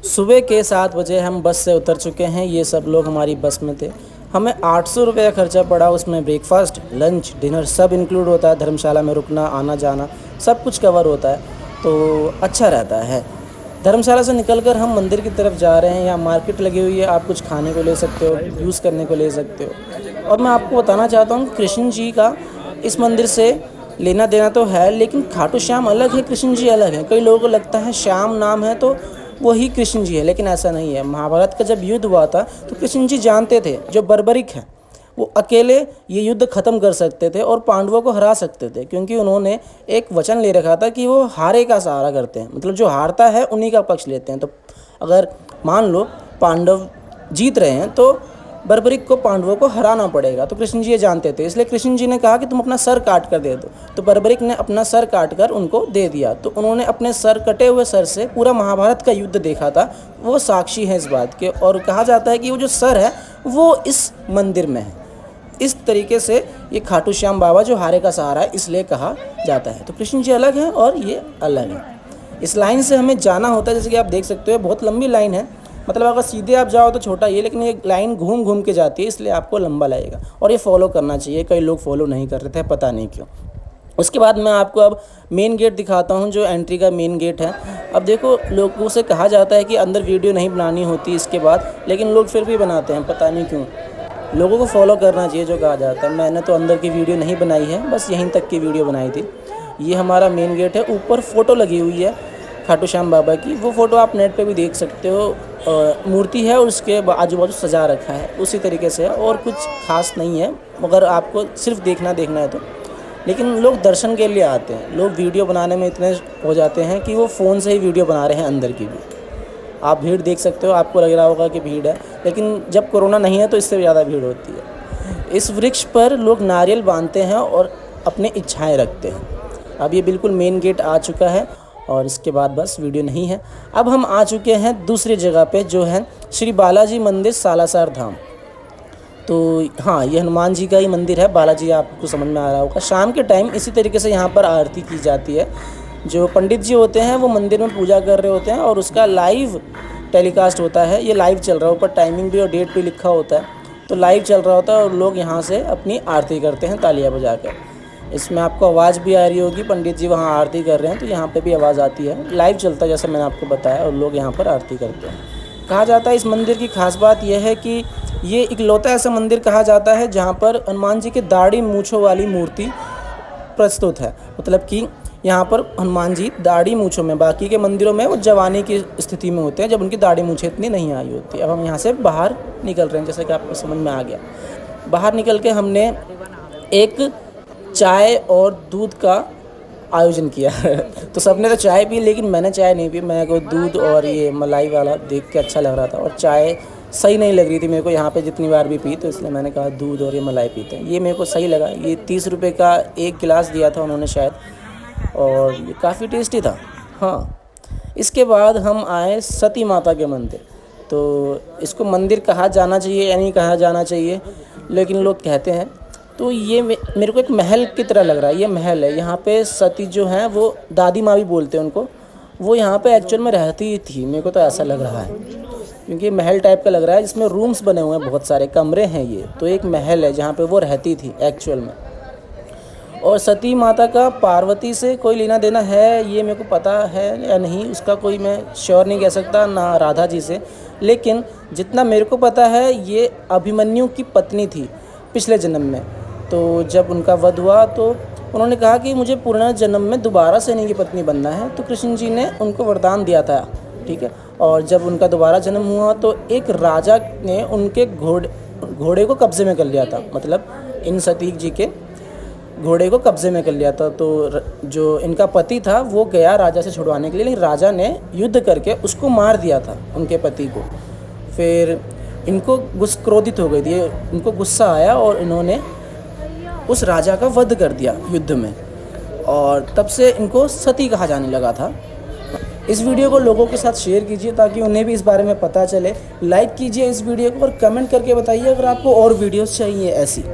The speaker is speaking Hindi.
सुबह के 7 बजे हम बस से उतर चुके हैं। ये सब लोग हमारी बस में थे। हमें 800 रुपये का खर्चा पड़ा। उसमें ब्रेकफास्ट, लंच, डिनर सब इंक्लूड होता है। धर्मशाला में रुकना, आना जाना सब कुछ कवर होता है, तो अच्छा रहता है। धर्मशाला से निकलकर हम मंदिर की तरफ जा रहे हैं। यहाँ मार्केट लगी हुई है, आप कुछ खाने को ले सकते हो, यूज़ करने को ले सकते हो। और मैं आपको बताना चाहता हूँ कृष्ण जी का इस मंदिर से लेना देना तो है, लेकिन खाटू श्याम अलग है, कृष्ण जी अलग है। कई लोगों को लगता है श्याम नाम है तो वही कृष्ण जी है, लेकिन ऐसा नहीं है। महाभारत का जब युद्ध हुआ था तो कृष्ण जी जानते थे जो बर्बरिक है वो अकेले ये युद्ध ख़त्म कर सकते थे और पांडवों को हरा सकते थे, क्योंकि उन्होंने एक वचन ले रखा था कि वो हारे का सहारा करते हैं, मतलब जो हारता है उन्हीं का पक्ष लेते हैं। तो अगर मान लो पांडव जीत रहे हैं तो बर्बरिक को पांडवों को हराना पड़ेगा। तो कृष्ण जी ये जानते थे, इसलिए कृष्ण जी ने कहा कि तुम अपना सर काट कर दे दो। तो बर्बरिक ने अपना सर काट कर उनको दे दिया। तो उन्होंने अपने सर, कटे हुए सर से पूरा महाभारत का युद्ध देखा था, वो साक्षी है इस बात के। और कहा जाता है कि वो जो सर है वो इस मंदिर में है। इस तरीके से ये खाटू श्याम बाबा जो हारे का सहारा है, इसलिए कहा जाता है। तो कृष्ण जी अलग हैं और ये अलग है। इस लाइन से हमें जाना होता है, जैसे कि आप देख सकते हो बहुत लंबी लाइन है। मतलब अगर सीधे आप जाओ तो छोटा ये, लेकिन ये लाइन घूम घूम के जाती है, इसलिए आपको लंबा लगेगा। और ये फॉलो करना चाहिए। कई लोग फॉलो नहीं कर रहे थे, पता नहीं क्यों। उसके बाद मैं आपको अब मेन गेट दिखाता हूँ, जो एंट्री का मेन गेट है। अब देखो, लोगों से कहा जाता है कि अंदर वीडियो नहीं बनानी होती इसके बाद, लेकिन लोग फिर भी बनाते हैं, पता नहीं क्यों। लोगों को फॉलो करना चाहिए जो कहा जाता है। मैंने तो अंदर की वीडियो नहीं बनाई है, बस यहीं तक की वीडियो बनाई थी। ये हमारा मेन गेट है। ऊपर फ़ोटो लगी हुई है खाटू श्याम बाबा की, वो फ़ोटो आप नेट पे भी देख सकते हो। मूर्ति है और उसके आजू बाजू सजा रखा है, उसी तरीके से है, और कुछ खास नहीं है। मगर आपको सिर्फ देखना है तो। लेकिन लोग दर्शन के लिए आते हैं। लोग वीडियो बनाने में इतने हो जाते हैं कि वो फ़ोन से ही वीडियो बना रहे हैं अंदर की भी। आप भीड़ देख सकते हो, आपको लग रहा होगा कि भीड़ है, लेकिन जब कोरोना नहीं है तो इससे ज़्यादा भीड़ होती है। इस वृक्ष पर लोग नारियल बांधते हैं और अपनी इच्छाएं रखते हैं। अब ये बिल्कुल मेन गेट आ चुका है और इसके बाद बस वीडियो नहीं है। अब हम आ चुके हैं दूसरी जगह पे, जो है श्री बालाजी मंदिर सालासर धाम। तो हाँ, ये हनुमान जी का ही मंदिर है। बालाजी आपको समझ में आ रहा होगा। शाम के टाइम इसी तरीके से यहाँ पर आरती की जाती है। जो पंडित जी होते हैं वो मंदिर में पूजा कर रहे होते हैं और उसका लाइव टेलीकास्ट होता है। ये लाइव चल रहा है, ऊपर टाइमिंग भी और डेट भी लिखा होता है। तो लाइव चल रहा होता है और लोग यहाँ से अपनी आरती करते हैं तालियां बजाकर। इसमें आपको आवाज़ भी आ रही होगी, पंडित जी वहाँ आरती कर रहे हैं तो यहाँ पे भी आवाज़ आती है। लाइव चलता है जैसे मैंने आपको बताया, और लोग यहाँ पर आरती करते हैं। कहा जाता है इस मंदिर की खास बात यह है कि ये इकलौता ऐसा मंदिर कहा जाता है जहाँ पर हनुमान जी की दाढ़ी मूँछों वाली मूर्ति प्रस्तुत है। मतलब कि यहाँ पर हनुमान जी दाढ़ी मूँछों में, बाकी के मंदिरों में वो जवानी की स्थिति में होते हैं जब उनकी दाढ़ी मूँछें इतनी नहीं आई होती। अब हम यहाँ से बाहर निकल रहे हैं, जैसे कि आपको समझ में आ गया। बाहर निकल के हमने एक चाय और दूध का आयोजन किया तो सबने तो चाय पी, लेकिन मैंने चाय नहीं पी। मेरे को दूध और ये मलाई वाला देख के अच्छा लग रहा था, और चाय सही नहीं लग रही थी मेरे को यहाँ पे जितनी बार भी पी, तो इसलिए मैंने कहा दूध और ये मलाई पीते हैं। ये मेरे को सही लगा। ये 30 रुपये का एक गिलास दिया था उन्होंने शायद, और ये काफ़ी टेस्टी था। हाँ, इसके बाद हम आए सती माता के मंदिर। तो इसको मंदिर कहा जाना चाहिए या नहीं कहा जाना चाहिए, लेकिन लोग कहते हैं। तो ये मेरे को एक महल की तरह लग रहा है। ये महल है। यहाँ पे सती जो हैं वो दादी माँ भी बोलते हैं उनको, वो यहाँ पे एक्चुअल में रहती थी। मेरे को तो ऐसा लग रहा है, क्योंकि महल टाइप का लग रहा है जिसमें रूम्स बने हुए हैं, बहुत सारे कमरे हैं। ये तो एक महल है जहाँ पे वो रहती थी एक्चुअल में। और सती माता का पार्वती से कोई लेना देना है ये मेरे को पता है या नहीं, उसका कोई मैं श्योर नहीं कह सकता, ना राधा जी से। लेकिन जितना मेरे को पता है ये अभिमन्यु की पत्नी थी पिछले जन्म में। तो जब उनका वध हुआ तो उन्होंने कहा कि मुझे पुनर्जन्म में दोबारा सैनी की पत्नी बनना है। तो कृष्ण जी ने उनको वरदान दिया था, ठीक है। और जब उनका दोबारा जन्म हुआ तो एक राजा ने उनके घोड़े को कब्जे में कर लिया था। मतलब इन सती जी के घोड़े को कब्जे में कर लिया था। तो जो इनका पति था वो गया राजा से छुड़वाने के लिए, लेकिन राजा ने युद्ध करके उसको मार दिया था, उनके पति को। फिर इनको क्रोधित हो गई थी, इनको गुस्सा आया और इन्होंने उस राजा का वध कर दिया युद्ध में, और तब से इनको सती कहा जाने लगा था। इस वीडियो को लोगों के साथ शेयर कीजिए ताकि उन्हें भी इस बारे में पता चले। लाइक कीजिए इस वीडियो को और कमेंट करके बताइए अगर आपको और वीडियोस चाहिए ऐसी।